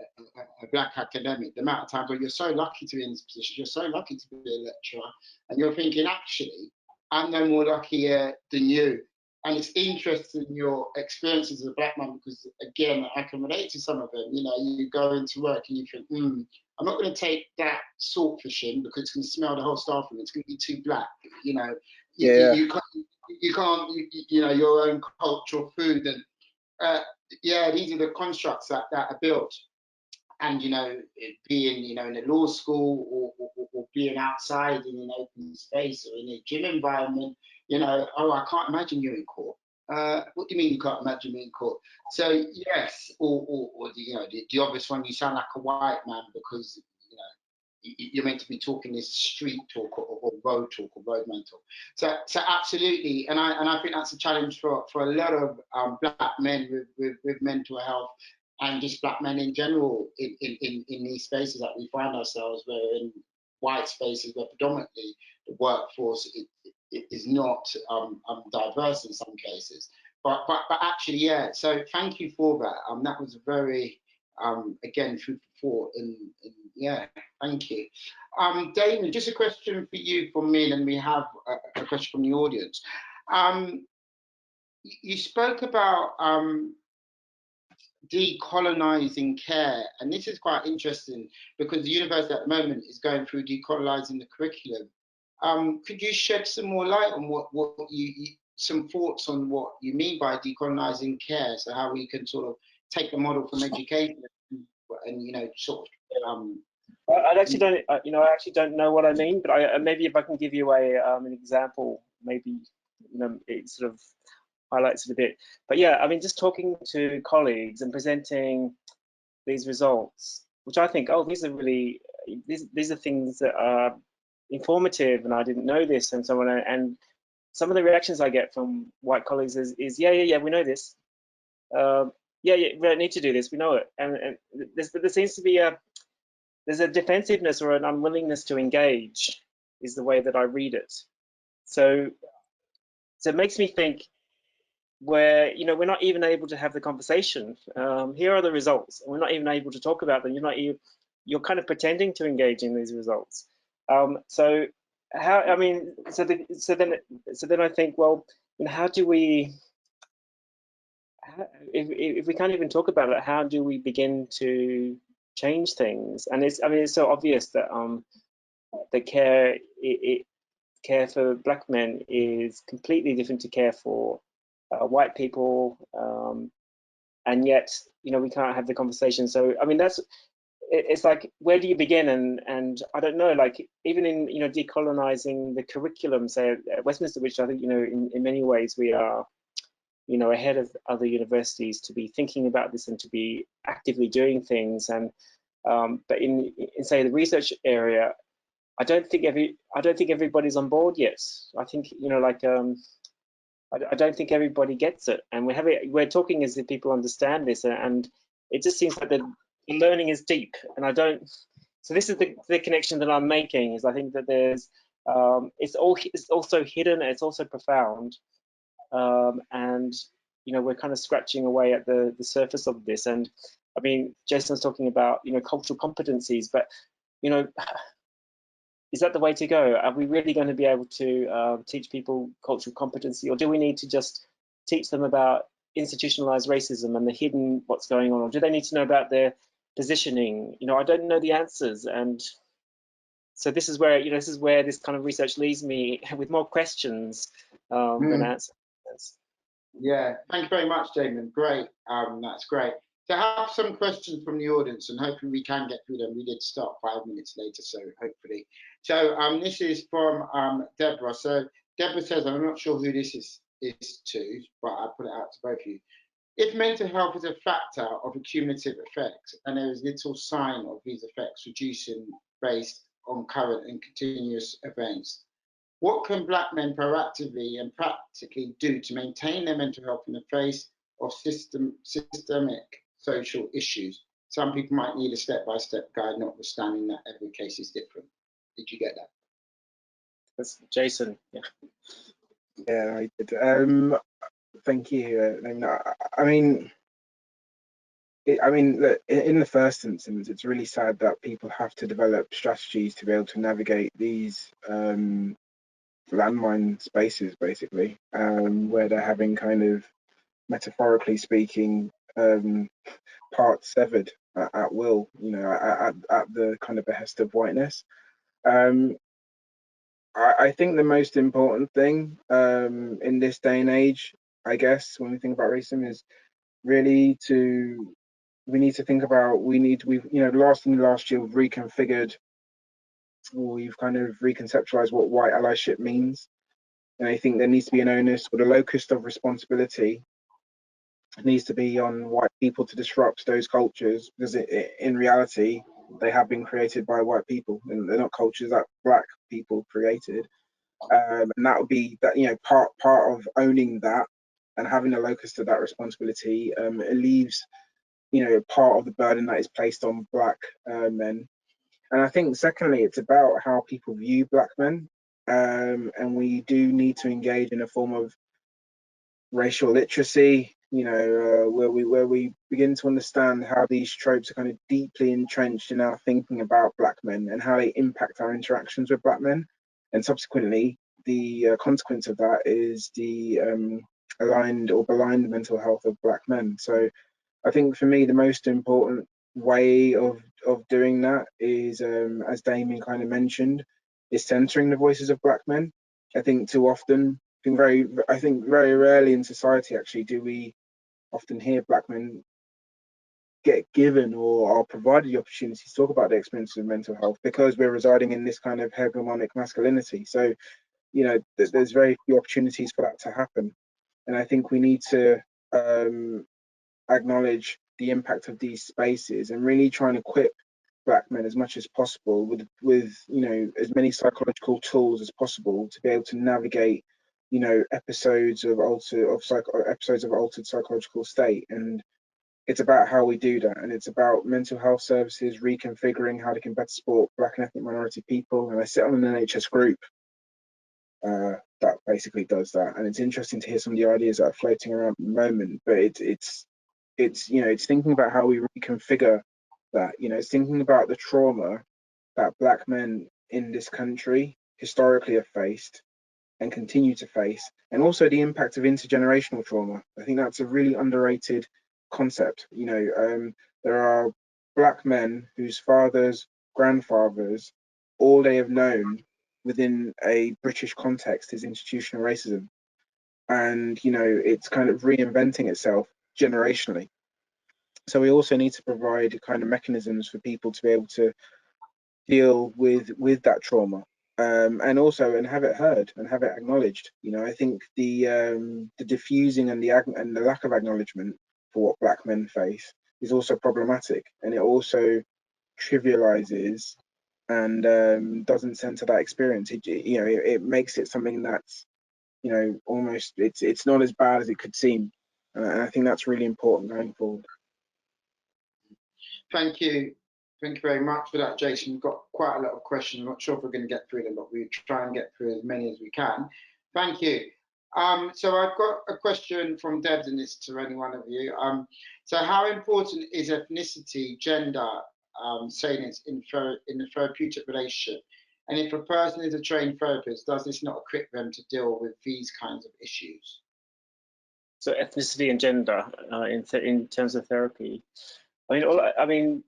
black academic. The amount of times where you're so lucky to be in this position, you're so lucky to be a lecturer, and you're thinking, actually, I'm no more luckier than you. And it's interesting, your experiences as a black man, because again, I can relate to some of them. You know, you go into work and you think, I'm not going to take that salt fishing because it's going to smell the whole staff room. It's going to be too black. You know, you can't, you know, your own cultural food. And yeah, these are the constructs that are built. And, you know, being, you know, in a law school, or being outside in an open space, or in a gym environment, you know, oh, I can't imagine you in court. What do you mean you can't imagine me in court? So yes, or you know, the obvious one, you sound like a white man because, you know, you're meant to be talking this street talk, or road talk, or road man talk. So absolutely, and I think that's a challenge for a lot of black men with mental health, and just black men in general in these spaces that we find ourselves, where in white spaces where predominantly the workforce is not diverse in some cases. But actually, yeah. So thank you for that. That was very again, food thought. And yeah, thank you. Damien, just a question for you from me, and we have a question from the audience. You spoke about decolonizing care, and this is quite interesting because the university at the moment is going through decolonizing the curriculum. Could you shed some more light on what some thoughts on what you mean by decolonizing care? So how we can sort of take the model from education and sort of. I actually don't, I actually don't know what I mean, but maybe if I can give you an example, maybe it sort of highlights it a bit. But yeah, I mean, just talking to colleagues and presenting these results, which I think, oh, these are really, these are things that are informative, and I didn't know this, and so on. And some of the reactions I get from white colleagues is yeah, we know this. Yeah, we don't need to do this. We know it. And there seems to be there's a defensiveness or an unwillingness to engage, is the way that I read it. So it makes me think, where we're not even able to have the conversation. Here are the results, and we're not even able to talk about them. You're kind of pretending to engage in these results. So how, I mean, so then I think, well, how do we, if we can't even talk about it, how do we begin to change things? And it's so obvious that the care for Black men is completely different to care for white people, and yet we can't have the conversation. So I mean, it's like, where do you begin? And I don't know, like, even in decolonizing the curriculum, say at Westminster, which I think in many ways we are ahead of other universities to be thinking about this and to be actively doing things. And but in say the research area, I don't think everybody's on board yet. I think I don't think everybody gets it, and we're talking as if people understand this, and it just seems like the learning is deep, and I don't. So this is the connection that I'm making, is I think that there's it's also hidden, it's also profound, and we're kind of scratching away at the surface of this. And I mean, Jason's talking about cultural competencies, but is that the way to go? Are we really going to be able to teach people cultural competency, or do we need to just teach them about institutionalized racism and the hidden what's going on, or do they need to know about their positioning? I don't know the answers, and so this is where this kind of research leaves me with more questions than answers. Yeah, thank you very much, Damien. Great, that's great. So I have some questions from the audience, and hopefully we can get through them. We did start 5 minutes later, so hopefully. So this is from Deborah. So Deborah says, I'm not sure who this is to, but I'll put it out to both of you. If mental health is a factor of a cumulative effect, and there is little sign of these effects reducing based on current and continuous events, what can Black men proactively and practically do to maintain their mental health in the face of systemic social issues? Some people might need a step-by-step guide, notwithstanding that every case is different. Did you get that? That's Jason. Yeah. Yeah, I did. Thank you. I mean, look, in the first instance, it's really sad that people have to develop strategies to be able to navigate these landmine spaces, basically, where they're having, kind of metaphorically speaking, parts severed at will, at the kind of behest of whiteness. I think the most important thing in this day and age, I guess, when we think about racism, is really we need to think about, last year we've reconfigured, or we've kind of reconceptualized what white allyship means. And I think there needs to be an onus, or the locus of responsibility needs to be on white people to disrupt those cultures, because in reality, they have been created by white people, and they're not cultures that Black people created. And that would be that, part of owning that and having a locus to that responsibility. It leaves, part of the burden that is placed on Black men. And I think secondly, it's about how people view Black men, and we do need to engage in a form of racial literacy, you know, where we begin to understand how these tropes are kind of deeply entrenched in our thinking about black men and how they impact our interactions with black men, and subsequently the consequence of that is the aligned or blind mental health of black men. So I think for me the most important way of doing that is, as Damien kind of mentioned, is censoring the voices of black men. I think too often, I think very rarely in society actually do we often hear black men get given or are provided the opportunity to talk about their experiences of mental health, because we're residing in this kind of hegemonic masculinity. So, you know, there's very few opportunities for that to happen. And I think we need to acknowledge the impact of these spaces and really try and equip black men as much as possible with you know, as many psychological tools as possible to be able to navigate, you know, episodes of altered psychological state. And it's about how we do that, and it's about mental health services reconfiguring how they can better support black and ethnic minority people. And I sit on an NHS group that basically does that, and it's interesting to hear some of the ideas that are floating around at the moment. But it's you know, it's thinking about how we reconfigure that. You know, it's thinking about the trauma that black men in this country historically have faced and continue to face, and also the impact of intergenerational trauma. I think that's a really underrated concept. You know, there are black men whose fathers, grandfathers, all they have known within a British context is institutional racism, and you know, it's kind of reinventing itself generationally. So we also need to provide kind of mechanisms for people to be able to deal with that trauma, and also and have it heard and have it acknowledged. You know, I think the diffusing and the lack of acknowledgement for what black men face is also problematic, and it also trivializes and doesn't center that experience. You know, it makes it something that's, you know, almost it's not as bad as it could seem, and I think that's really important going forward. Thank you. Thank you very much for that, Jason. We've got quite a lot of questions. I'm not sure if we're going to get through them, but we'll try and get through as many as we can. Thank you. So I've got a question from Debs, and it's to any one of you. So how important is ethnicity, gender, salience in the therapeutic relationship? And if a person is a trained therapist, does this not equip them to deal with these kinds of issues? So ethnicity and gender in terms of therapy. I mean,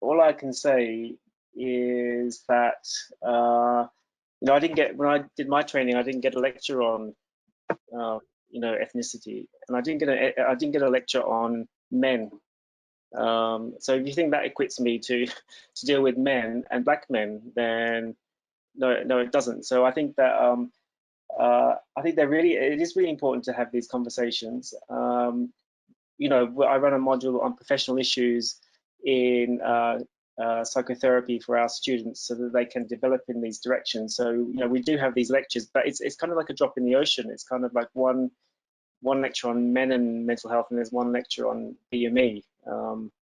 all I can say is that you know, I didn't get, when I did my training, I didn't get a lecture on you know, ethnicity, and I didn't get a lecture on men. So if you think that equips me to deal with men and black men, then no, it doesn't. So I think that it is really important to have these conversations. You know, I run a module on professional issues in psychotherapy for our students so that they can develop in these directions. So, you know, we do have these lectures, but it's kind of like a drop in the ocean. It's kind of like one lecture on men and mental health, and there's one lecture on BME.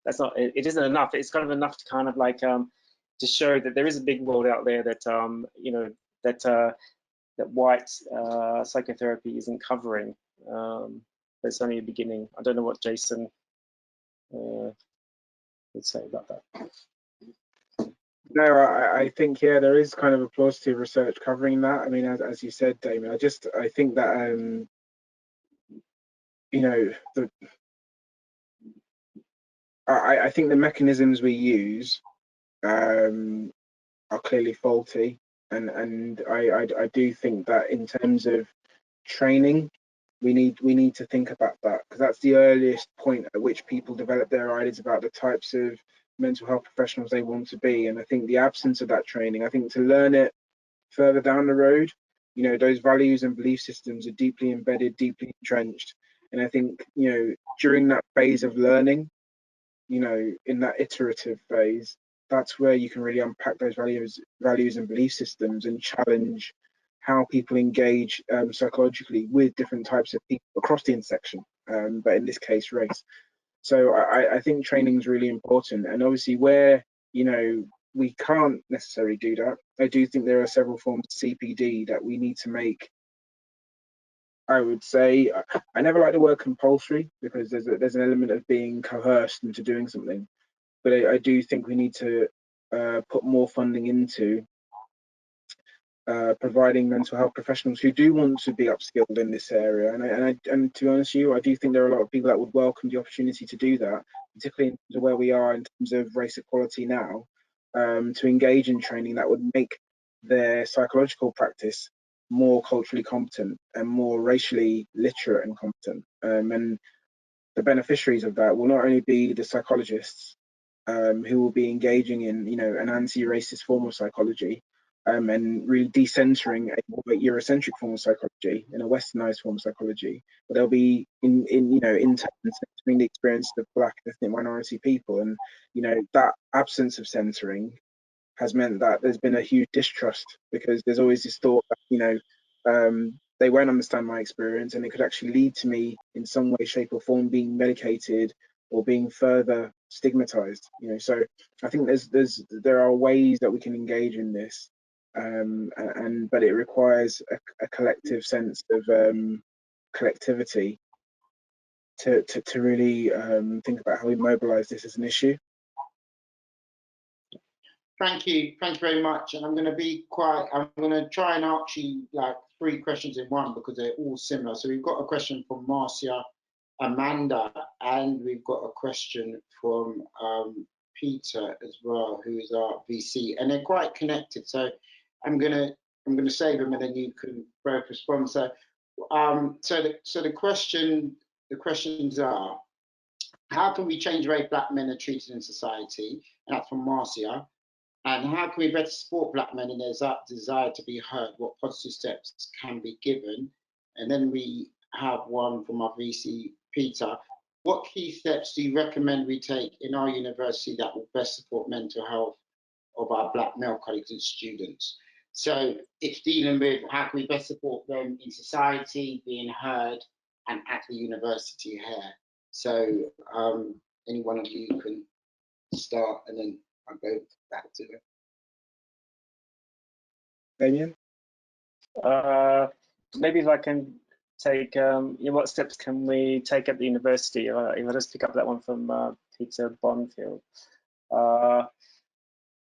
That's not, it isn't enough. It's kind of enough to kind of like to show that there is a big world out there that you know, that white psychotherapy isn't covering. It's only a beginning. I don't know what Jason would say about that. No, I think, yeah, there is kind of a positive research covering that. I mean, as you said, Damien, I think that you know, I think the mechanisms we use are clearly faulty, and I do think that in terms of training, we need to think about that, because that's the earliest point at which people develop their ideas about the types of mental health professionals they want to be. And I think the absence of that training, I think to learn it further down the road, you know, those values and belief systems are deeply embedded, deeply entrenched. And I think, you know, during that phase of learning, you know, in that iterative phase, that's where you can really unpack those values and belief systems and challenge how people engage psychologically with different types of people across the intersection, but in this case, race. So I think training is really important, and obviously where, you know, we can't necessarily do that, I do think there are several forms of CPD that we need to make I would say I never like the word compulsory, because there's an element of being coerced into doing something. But I do think we need to put more funding into providing mental health professionals who do want to be upskilled in this area. And to be honest with you, I do think there are a lot of people that would welcome the opportunity to do that, particularly in terms of where we are in terms of race equality now, to engage in training that would make their psychological practice more culturally competent and more racially literate and competent. And the beneficiaries of that will not only be the psychologists, who will be engaging in, an anti-racist form of psychology, and really decentering a more Eurocentric form of psychology and a westernized form of psychology, but they'll be in turn centering the experience of Black ethnic minority people. And that absence of centering has meant that there's been a huge distrust, because there's always this thought that they won't understand my experience, and it could actually lead to me in some way, shape, or form being medicated or being further stigmatized. So I think there are ways that we can engage in this, but it requires a collective sense of collectivity to really think about how we mobilize this as an issue. Thank you very much. And I'm going to be quiet. I'm going to try and ask you like 3 questions in one, because they're all similar. So we've got a question from Marcia Amanda, and we've got a question from Peter as well, who is our VC, and they're quite connected. So I'm gonna save them, and then you can both respond. So the questions are: how can we change the way Black men are treated in society? And that's from Marcia. And how can we better support Black men in their desire to be heard? What positive steps can be given? And then we have one from our VC, Peter. What key steps do you recommend we take in our university that will best support mental health of our Black male colleagues and students? So it's dealing with how can we best support them in society, being heard, and at the university here. So any one of you can start, and then I'll go back to it. Damien? Maybe if I can take, what steps can we take at the university? If I just pick up that one from Peter Bonfield. Well,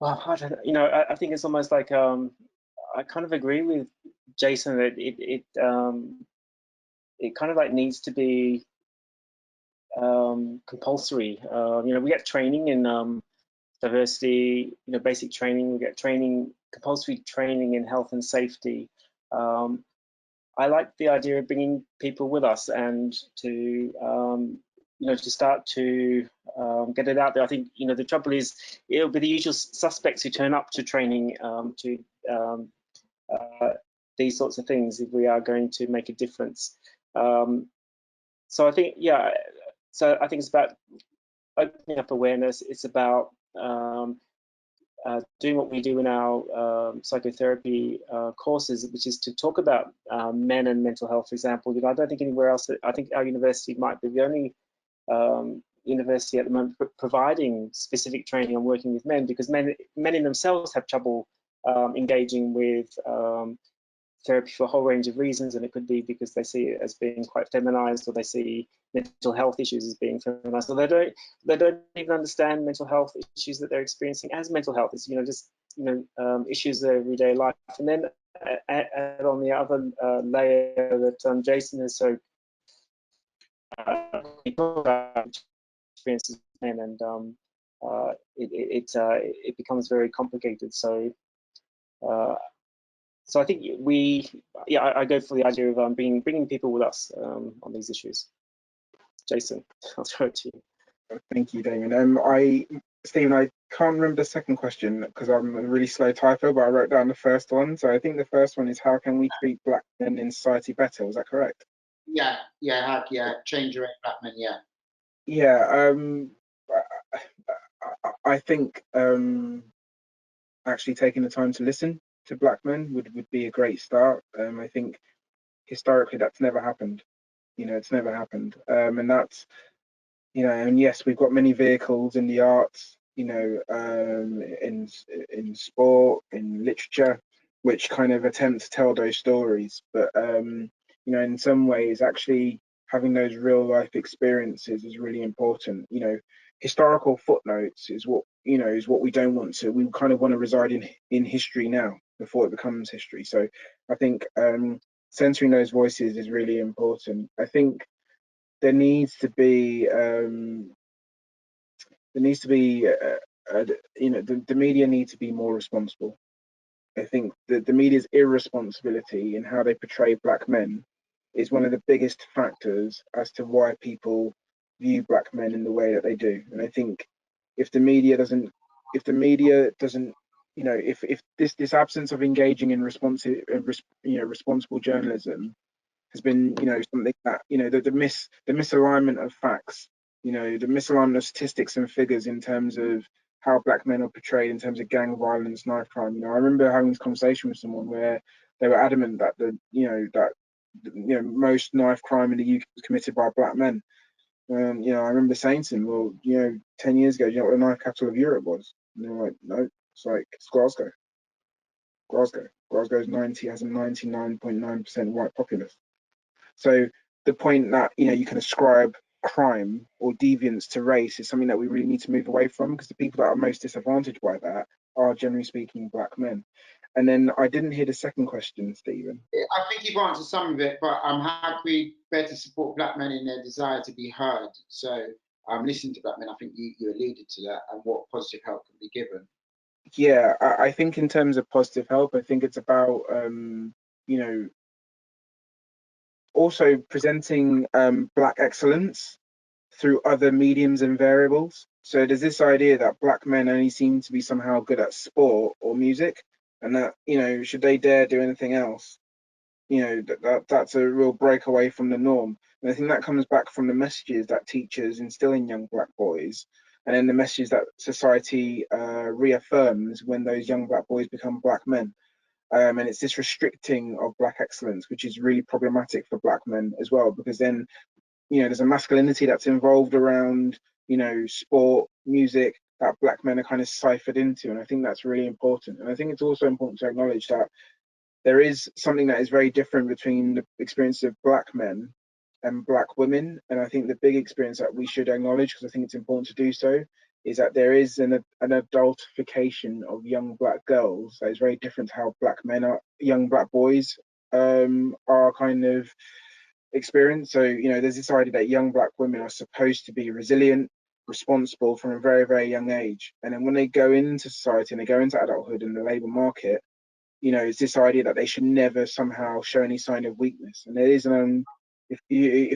I think it's almost like I kind of agree with Jason that it kind of like needs to be compulsory. We get training in diversity, basic training. We get compulsory training in health and safety. I like the idea of bringing people with us and to to start to get it out there. I think the trouble is it'll be the usual suspects who turn up to training to these sorts of things if we are going to make a difference. So I think it's about opening up awareness. It's about doing what we do in our psychotherapy courses, which is to talk about men and mental health, for example. I don't think anywhere else, I think our university might be the only university at the moment providing specific training on working with men, because men in themselves have trouble engaging with therapy for a whole range of reasons, and it could be because they see it as being quite feminized, or they see mental health issues as being feminized, or they don't even understand mental health issues that they're experiencing as mental health. It's issues of everyday life. And then add on the other layer that Jason is so experiences men, and it becomes very complicated. So I think I go for the idea of bringing people with us on these issues. Jason, I'll throw it to you. Thank you, Damien. Stephen, I can't remember the second question because I'm a really slow typer, but I wrote down the first one. So I think the first one is, how can we treat Black men in society better? Was that correct? Yeah, change your Black men, yeah. Yeah, I think actually taking the time to listen to Black men would be a great start. I think historically that's never happened. It's never happened. And that's, and yes, we've got many vehicles in the arts, in sport, in literature, which kind of attempt to tell those stories. But you know, in some ways, actually having those real life experiences is really important. You know, historical footnotes is what, you know, is what we don't want to. We kind of want to reside in history now before it becomes history. So I think censoring those voices is really important. I think there needs to be you know, the media need to be more responsible. I think that the media's irresponsibility in how they portray black men is one of the biggest factors as to why people view black men in the way that they do. And I think if the media doesn't, you know, if this absence of engaging in responsive, you know, responsible journalism has been, you know, something that, you know, the misalignment of facts, you know, the misalignment of statistics and figures in terms of how black men are portrayed in terms of gang violence, knife crime. You know, I remember having this conversation with someone where they were adamant that most knife crime in the UK was committed by black men. You know, I remember saying to them, well, you know, 10 years ago, do you know what the knife capital of Europe was? And they were like, no, it's Glasgow. Glasgow's has a 99.9% white populace. So the point that, you know, you can ascribe crime or deviance to race is something that we really need to move away from, because the people that are most disadvantaged by that are, generally speaking, black men. And then I didn't hear the second question, Stephen. I think you've answered some of it, but how can we better support black men in their desire to be heard? So listening to black men, I think you alluded to that, and what positive help can be given. Yeah, I think in terms of positive help, I think it's about, you know, also presenting black excellence through other mediums and variables. So there's this idea that black men only seem to be somehow good at sport or music, and that, you know, should they dare do anything else, you know, that's a real breakaway from the norm. And I think that comes back from the messages that teachers instill in young black boys, and then the messages that society reaffirms when those young black boys become black men. And it's this restricting of black excellence, which is really problematic for black men as well, because then, you know, there's a masculinity that's involved around, you know, sport, music, that black men are kind of ciphered into. And I think that's really important. And I think it's also important to acknowledge that there is something that is very different between the experience of black men and black women. And I think the big experience that we should acknowledge, because I think it's important to do so, is that there is an adultification of young black girls that is very different to how black men are, young black boys are kind of experienced. So, you know, there's this idea that young black women are supposed to be resilient, responsible from a very, very young age. And then when they go into society and they go into adulthood and the labour market, you know, it's this idea that they should never somehow show any sign of weakness. And there is if you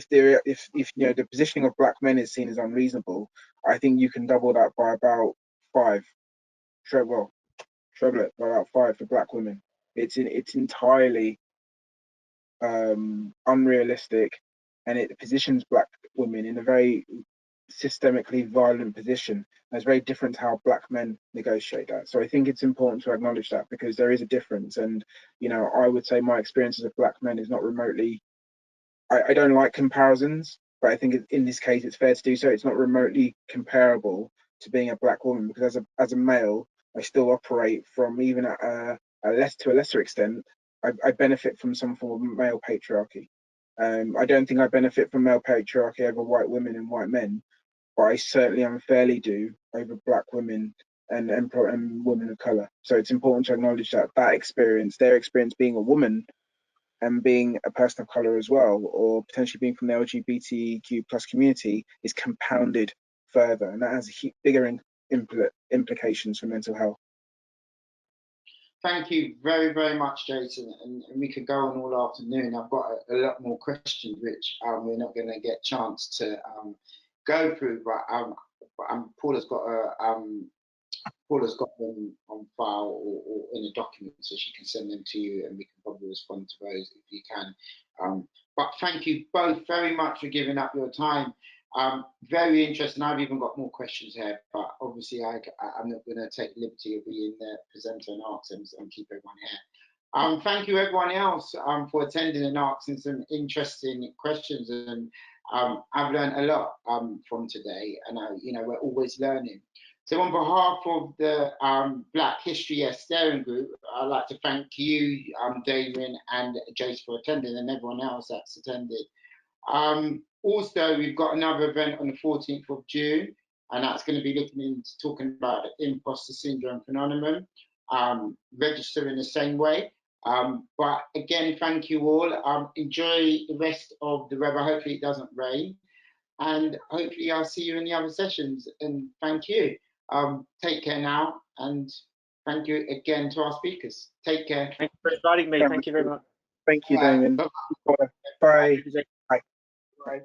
know, the positioning of black men is seen as unreasonable, I think you can double that by about 5. Treble it by about 5 for black women. It's entirely unrealistic, and it positions black women in a very systemically violent position. And it's very different to how black men negotiate that. So I think it's important to acknowledge that, because there is a difference. And, you know, I would say my experience as a black man is not remotely, I don't like comparisons, but I think in this case it's fair to do so. It's not remotely comparable to being a black woman, because as a male, I still operate from, even at to a lesser extent, I benefit from some form of male patriarchy. I don't think I benefit from male patriarchy over white women and white men, but I certainly unfairly do over black women and women of colour. So it's important to acknowledge that experience, their experience being a woman and being a person of colour as well, or potentially being from the LGBTQ plus community, is compounded further, and that has bigger implications for mental health. Thank you very, very much, Jason. And we could go on all afternoon. I've got a lot more questions, which we're not going to get a chance to go through, but Paula's got them on file or in a document, so she can send them to you, and we can probably respond to those if you can. But thank you both very much for giving up your time. Very interesting. I've even got more questions here, but obviously I'm not going to take the liberty of being the presenter and ask them and keep everyone here. Thank you everyone else for attending and asking some interesting questions, and I've learned a lot from today, and you know, we're always learning. So on behalf of the Black History Steering Group, I'd like to thank you, Damien and Jace for attending, and everyone else that's attended. Also, we've got another event on the 14th of June, and that's going to be looking into talking about the imposter syndrome phenomenon. Register in the same way. But again, thank you all. Enjoy the rest of the weather. Hopefully it doesn't rain. And hopefully I'll see you in the other sessions. And thank you. Take care now. And thank you again to our speakers. Take care. Thank you for inviting me. Thank you very much. Thank you, Damien. Bye. Bye. Bye. Bye.